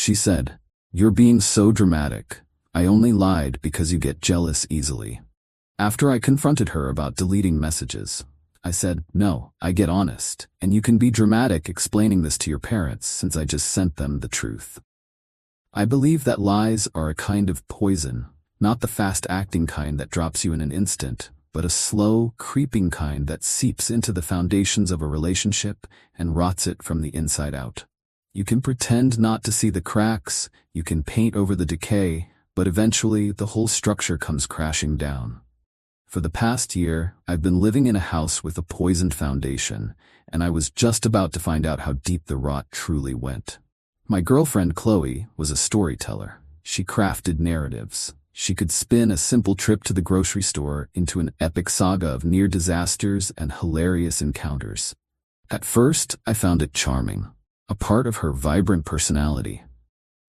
She said, "You're being so dramatic. I only lied because you get jealous easily." After I confronted her about deleting messages, I said, "No, I get honest, and you can be dramatic explaining this to your parents since I just sent them the truth." I believe that lies are a kind of poison, not the fast-acting kind that drops you in an instant, but a slow, creeping kind that seeps into the foundations of a relationship and rots it from the inside out. You can pretend not to see the cracks, you can paint over the decay, but eventually the whole structure comes crashing down. For the past year, I've been living in a house with a poisoned foundation, and I was just about to find out how deep the rot truly went. My girlfriend Chloe was a storyteller. She crafted narratives. She could spin a simple trip to the grocery store into an epic saga of near disasters and hilarious encounters. At first, I found it charming, a part of her vibrant personality.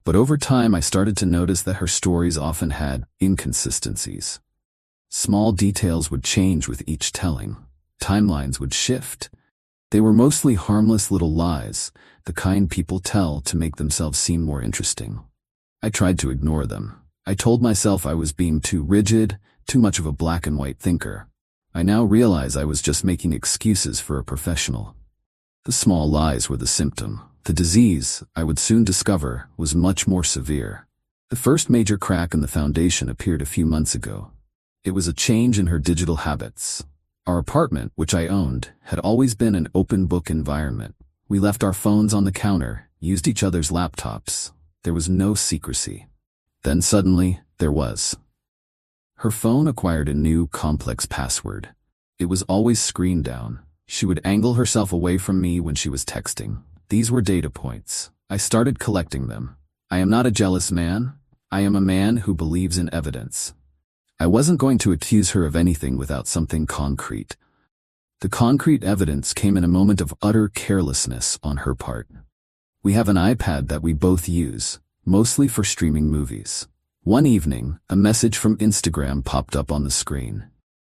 But over time, I started to notice that her stories often had inconsistencies. Small details would change with each telling. Timelines would shift. They were mostly harmless little lies, the kind people tell to make themselves seem more interesting. I tried to ignore them. I told myself I was being too rigid, too much of a black and white thinker. I now realize I was just making excuses for a professional. The small lies were the symptom. The disease, I would soon discover, was much more severe. The first major crack in the foundation appeared a few months ago. It was a change in her digital habits. Our apartment, which I owned, had always been an open book environment. We left our phones on the counter, used each other's laptops. There was no secrecy. Then suddenly, there was. Her phone acquired a new, complex password. It was always screened down. She would angle herself away from me when she was texting. These were data points. I started collecting them. I am not a jealous man. I am a man who believes in evidence. I wasn't going to accuse her of anything without something concrete. The concrete evidence came in a moment of utter carelessness on her part. We have an iPad that we both use, mostly for streaming movies. One evening, a message from Instagram popped up on the screen.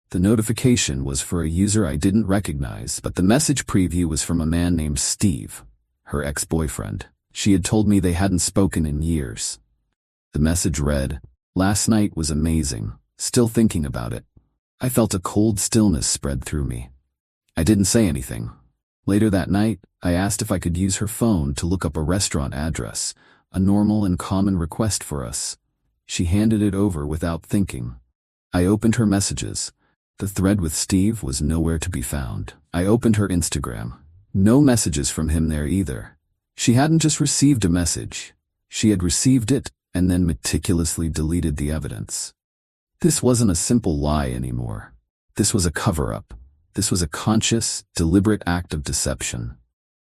The notification was for a user I didn't recognize, but the message preview was from a man named Steve, her ex-boyfriend. She had told me they hadn't spoken in years. The message read, "Last night was amazing. Still thinking about it." I felt a cold stillness spread through me. I didn't say anything. Later that night, I asked if I could use her phone to look up a restaurant address, a normal and common request for us. She handed it over without thinking. I opened her messages. The thread with Steve was nowhere to be found. I opened her Instagram. No messages from him there either. She hadn't just received a message. She had received it and then meticulously deleted the evidence. This wasn't a simple lie anymore. This was a cover-up. This was a conscious, deliberate act of deception.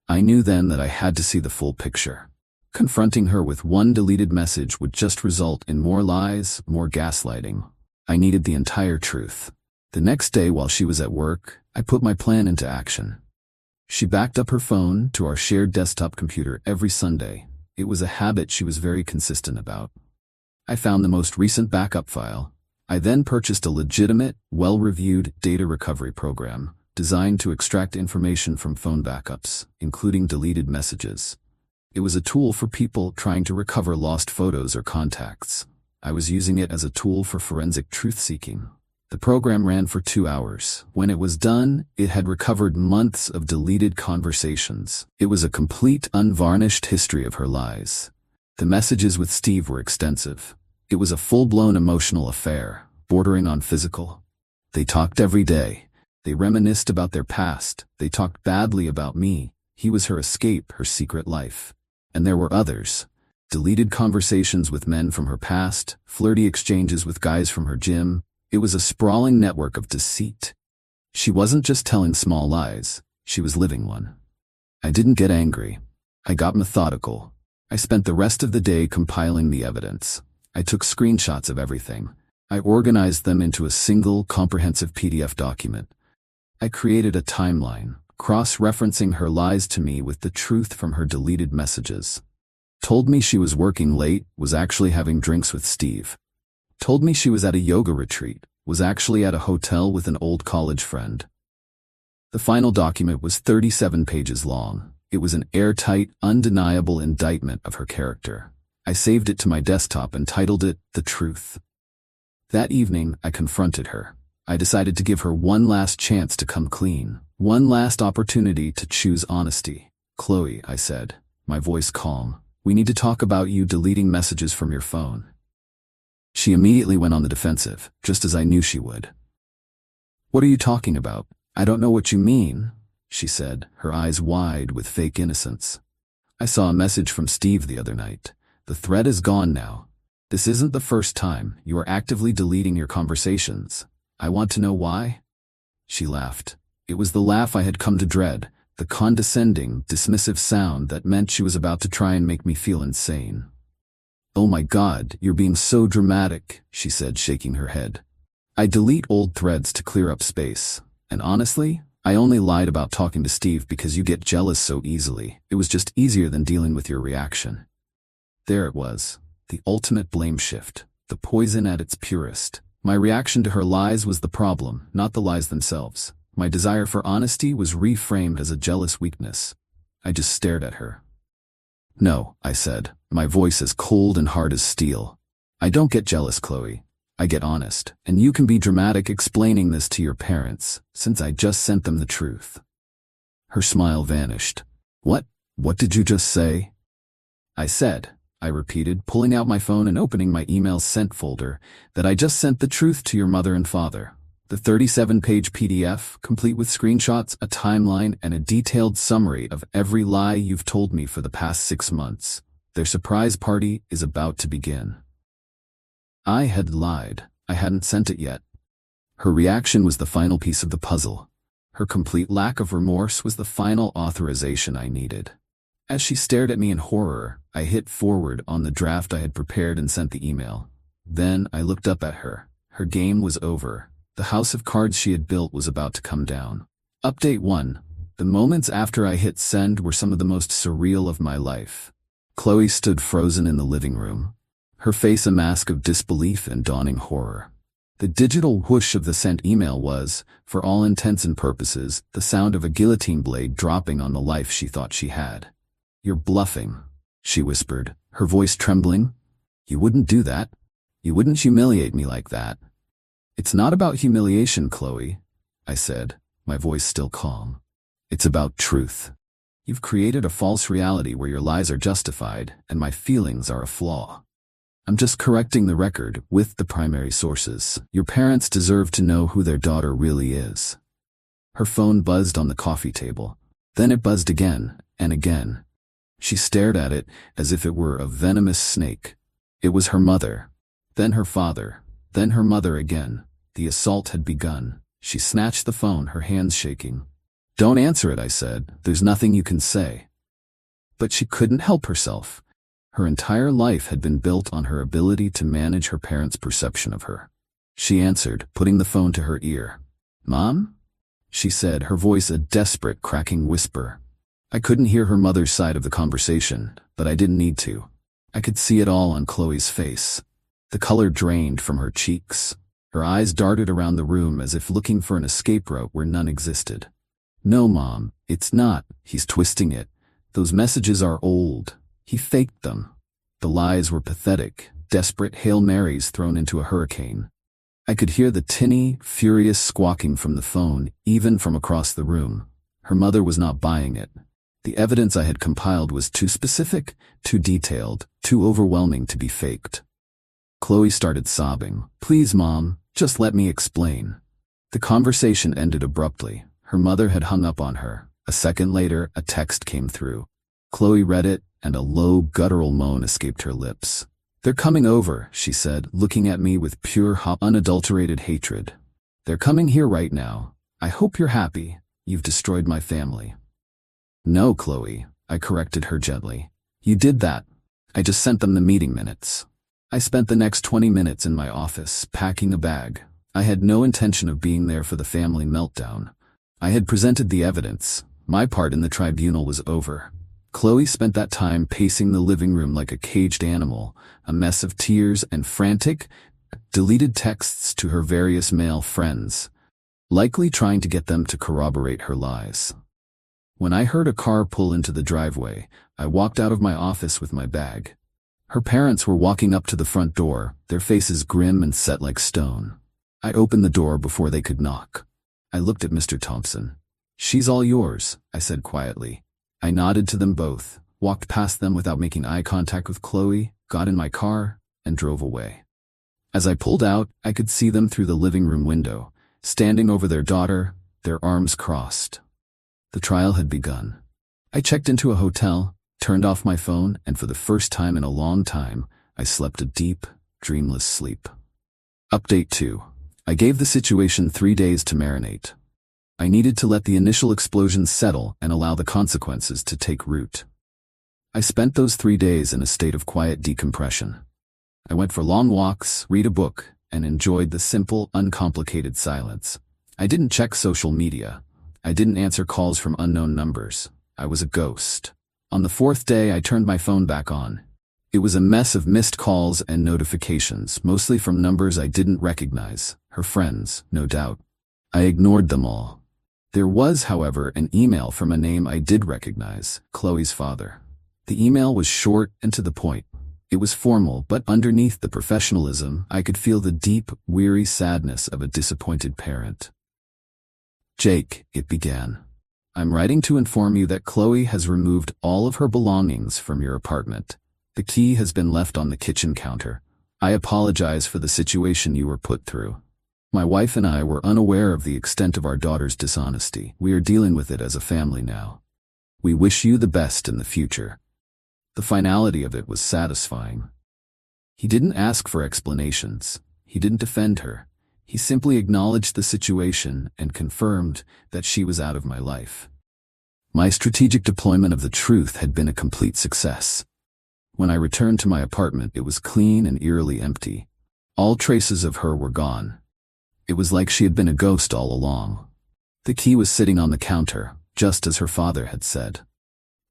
I knew then that I had to see the full picture. Confronting her with one deleted message would just result in more lies, more gaslighting. I needed the entire truth. The next day while she was at work, I put my plan into action. She backed up her phone to our shared desktop computer every Sunday. It was a habit she was very consistent about. I found the most recent backup file. I then purchased a legitimate, well-reviewed data recovery program designed to extract information from phone backups, including deleted messages. It was a tool for people trying to recover lost photos or contacts. I was using it as a tool for forensic truth-seeking. The program ran for 2 hours. When it was done, it had recovered months of deleted conversations. It was a complete, unvarnished history of her lies. The messages with Steve were extensive. It was a full-blown emotional affair, bordering on physical. They talked every day. They reminisced about their past. They talked badly about me. He was her escape, her secret life. And there were others. Deleted conversations with men from her past, flirty exchanges with guys from her gym. It was a sprawling network of deceit. She wasn't just telling small lies. She was living one. I didn't get angry. I got methodical. I spent the rest of the day compiling the evidence. I took screenshots of everything. I organized them into a single, comprehensive PDF document. I created a timeline, cross-referencing her lies to me with the truth from her deleted messages. Told me she was working late, was actually having drinks with Steve. Told me she was at a yoga retreat, was actually at a hotel with an old college friend. The final document was 37 pages long. It was an airtight, undeniable indictment of her character. I saved it to my desktop and titled it The Truth. That evening, I confronted her. I decided to give her one last chance to come clean, one last opportunity to choose honesty. "Chloe," I said, my voice calm, "we need to talk about you deleting messages from your phone." She immediately went on the defensive, just as I knew she would. "What are you talking about? I don't know what you mean," she said, her eyes wide with fake innocence. "I saw a message from Steve the other night. The thread is gone now. This isn't the first time. You are actively deleting your conversations. I want to know why?" She laughed. It was the laugh I had come to dread, the condescending, dismissive sound that meant she was about to try and make me feel insane. "Oh my God, you're being so dramatic," she said, shaking her head. "I delete old threads to clear up space. And honestly, I only lied about talking to Steve because you get jealous so easily. It was just easier than dealing with your reaction." There it was, the ultimate blame shift, the poison at its purest. My reaction to her lies was the problem, not the lies themselves. My desire for honesty was reframed as a jealous weakness. I just stared at her. "No," I said, my voice as cold and hard as steel. "I don't get jealous, Chloe. I get honest, and you can be dramatic explaining this to your parents, since I just sent them the truth." Her smile vanished. What did you just say?" "I said," I repeated, pulling out my phone and opening my emails sent folder, "that I just sent the truth to your mother and father. The 37-page PDF, complete with screenshots, a timeline, and a detailed summary of every lie you've told me for the past 6 months. Their surprise party is about to begin." I had lied. I hadn't sent it yet. Her reaction was the final piece of the puzzle. Her complete lack of remorse was the final authorization I needed. As she stared at me in horror, I hit forward on the draft I had prepared and sent the email. Then I looked up at her. Her game was over. The house of cards she had built was about to come down. Update 1. The moments after I hit send were some of the most surreal of my life. Chloe stood frozen in the living room, her face a mask of disbelief and dawning horror. The digital whoosh of the sent email was, for all intents and purposes, the sound of a guillotine blade dropping on the life she thought she had. "You're bluffing," she whispered, her voice trembling. "You wouldn't do that. You wouldn't humiliate me like that." "It's not about humiliation, Chloe," I said, my voice still calm. "It's about truth. You've created a false reality where your lies are justified and my feelings are a flaw. I'm just correcting the record with the primary sources. Your parents deserve to know who their daughter really is." Her phone buzzed on the coffee table. Then it buzzed again and again. She stared at it as if it were a venomous snake. It was her mother, then her father, then her mother again. The assault had begun. She snatched the phone, her hands shaking. "Don't answer it," I said. "There's nothing you can say." But she couldn't help herself. Her entire life had been built on her ability to manage her parents' perception of her. She answered, putting the phone to her ear. "Mom?" she said, her voice a desperate, cracking whisper. I couldn't hear her mother's side of the conversation, but I didn't need to. I could see it all on Chloe's face. The color drained from her cheeks. Her eyes darted around the room as if looking for an escape route where none existed. "No, Mom, it's not. He's twisting it. Those messages are old. He faked them." The lies were pathetic, desperate Hail Marys thrown into a hurricane. I could hear the tinny, furious squawking from the phone, even from across the room. Her mother was not buying it. The evidence I had compiled was too specific, too detailed, too overwhelming to be faked. Chloe started sobbing. "Please, Mom, just let me explain." The conversation ended abruptly. Her mother had hung up on her. A second later, a text came through. Chloe read it, and a low, guttural moan escaped her lips. "They're coming over," she said, looking at me with pure, unadulterated hatred. "They're coming here right now. I hope you're happy. You've destroyed my family." "No, Chloe," I corrected her gently. "You did that. I just sent them the meeting minutes." I spent the next 20 minutes in my office, packing a bag. I had no intention of being there for the family meltdown. I had presented the evidence. My part in the tribunal was over. Chloe spent that time pacing the living room like a caged animal, a mess of tears and frantic, deleted texts to her various male friends, likely trying to get them to corroborate her lies. When I heard a car pull into the driveway, I walked out of my office with my bag. Her parents were walking up to the front door, their faces grim and set like stone. I opened the door before they could knock. I looked at Mr. Thompson. "She's all yours," I said quietly. I nodded to them both, walked past them without making eye contact with Chloe, got in my car, and drove away. As I pulled out, I could see them through the living room window, standing over their daughter, their arms crossed. The trial had begun. I checked into a hotel, turned off my phone, and for the first time in a long time, I slept a deep, dreamless sleep. Update 2. I gave the situation 3 days to marinate. I needed to let the initial explosion settle and allow the consequences to take root. I spent those 3 days in a state of quiet decompression. I went for long walks, read a book, and enjoyed the simple, uncomplicated silence. I didn't check social media. I didn't answer calls from unknown numbers. I was a ghost. On the 4th day, I turned my phone back on. It was a mess of missed calls and notifications, mostly from numbers I didn't recognize, her friends, no doubt. I ignored them all. There was, however, an email from a name I did recognize, Chloe's father. The email was short and to the point. It was formal, but underneath the professionalism, I could feel the deep, weary sadness of a disappointed parent. "Jake," it began. "I'm writing to inform you that Chloe has removed all of her belongings from your apartment. The key has been left on the kitchen counter. I apologize for the situation you were put through. My wife and I were unaware of the extent of our daughter's dishonesty. We are dealing with it as a family now. We wish you the best in the future." The finality of it was satisfying. He didn't ask for explanations. He didn't defend her. He simply acknowledged the situation and confirmed that she was out of my life. My strategic deployment of the truth had been a complete success. When I returned to my apartment, it was clean and eerily empty. All traces of her were gone. It was like she had been a ghost all along. The key was sitting on the counter, just as her father had said.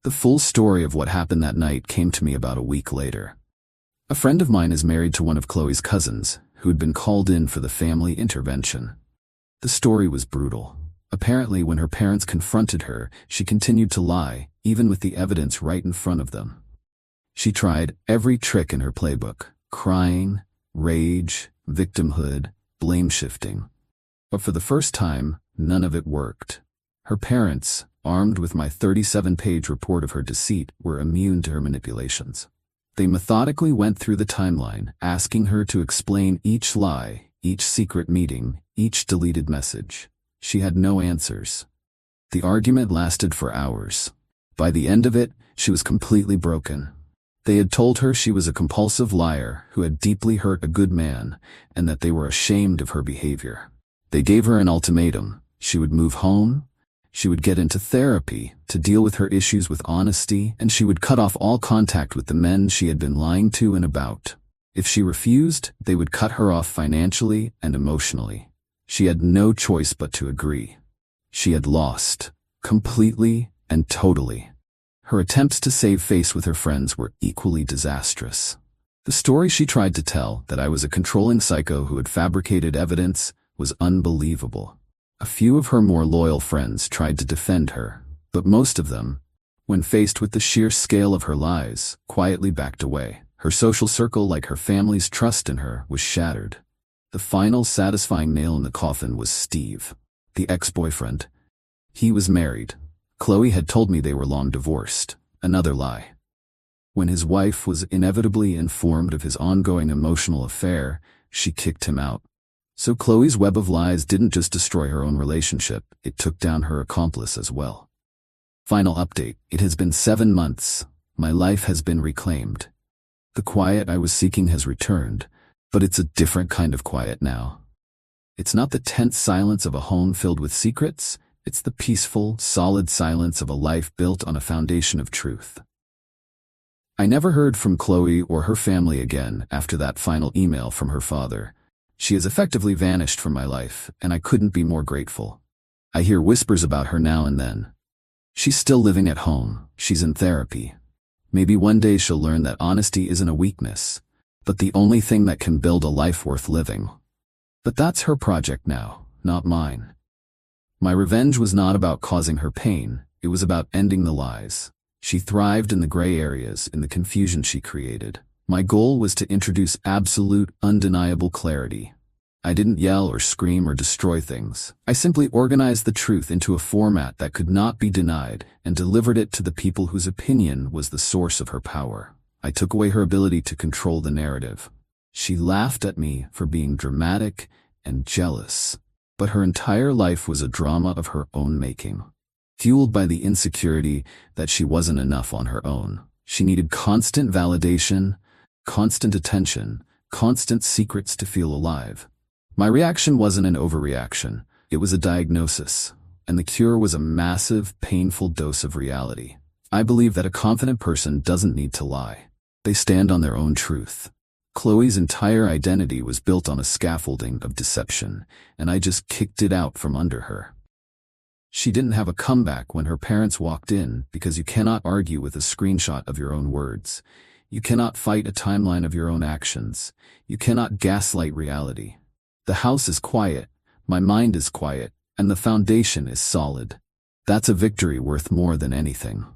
The full story of what happened that night came to me about a week later. A friend of mine is married to one of Chloe's cousins, who had been called in for the family intervention. The story was brutal. Apparently, when her parents confronted her, she continued to lie, even with the evidence right in front of them. She tried every trick in her playbook: crying, rage, victimhood, blame-shifting. But for the first time, none of it worked. Her parents, armed with my 37-page report of her deceit, were immune to her manipulations. They methodically went through the timeline, asking her to explain each lie, each secret meeting, each deleted message. She had no answers. The argument lasted for hours. By the end of it, she was completely broken. They had told her she was a compulsive liar who had deeply hurt a good man, and that they were ashamed of her behavior. They gave her an ultimatum. She would move home, she would get into therapy to deal with her issues with honesty, and she would cut off all contact with the men she had been lying to and about. If she refused, they would cut her off financially and emotionally. She had no choice but to agree. She had lost, completely and totally. Her attempts to save face with her friends were equally disastrous. The story she tried to tell, that I was a controlling psycho who had fabricated evidence, was unbelievable. A few of her more loyal friends tried to defend her, but most of them, when faced with the sheer scale of her lies, quietly backed away. Her social circle, like her family's trust in her, was shattered. The final satisfying nail in the coffin was Steve, the ex-boyfriend. He was married. Chloe had told me they were long divorced. Another lie. When his wife was inevitably informed of his ongoing emotional affair, she kicked him out. So Chloe's web of lies didn't just destroy her own relationship, it took down her accomplice as well. Final update. It has been 7 months. My life has been reclaimed. The quiet I was seeking has returned, but it's a different kind of quiet now. It's not the tense silence of a home filled with secrets. It's the peaceful, solid silence of a life built on a foundation of truth. I never heard from Chloe or her family again after that final email from her father. She has effectively vanished from my life, and I couldn't be more grateful. I hear whispers about her now and then. She's still living at home. She's in therapy. Maybe one day she'll learn that honesty isn't a weakness, but the only thing that can build a life worth living. But that's her project now, not mine. My revenge was not about causing her pain. It was about ending the lies. She thrived in the gray areas, in the confusion she created. My goal was to introduce absolute, undeniable clarity. I didn't yell or scream or destroy things. I simply organized the truth into a format that could not be denied and delivered it to the people whose opinion was the source of her power. I took away her ability to control the narrative. She laughed at me for being dramatic and jealous, but her entire life was a drama of her own making. Fueled by the insecurity that she wasn't enough on her own. She needed constant validation, constant attention, constant secrets to feel alive. My reaction wasn't an overreaction. It was a diagnosis, and the cure was a massive, painful dose of reality. I believe that a confident person doesn't need to lie. They stand on their own truth. Chloe's entire identity was built on a scaffolding of deception, and I just kicked it out from under her. She didn't have a comeback when her parents walked in because you cannot argue with a screenshot of your own words. You cannot fight a timeline of your own actions. You cannot gaslight reality. The house is quiet, my mind is quiet, and the foundation is solid. That's a victory worth more than anything.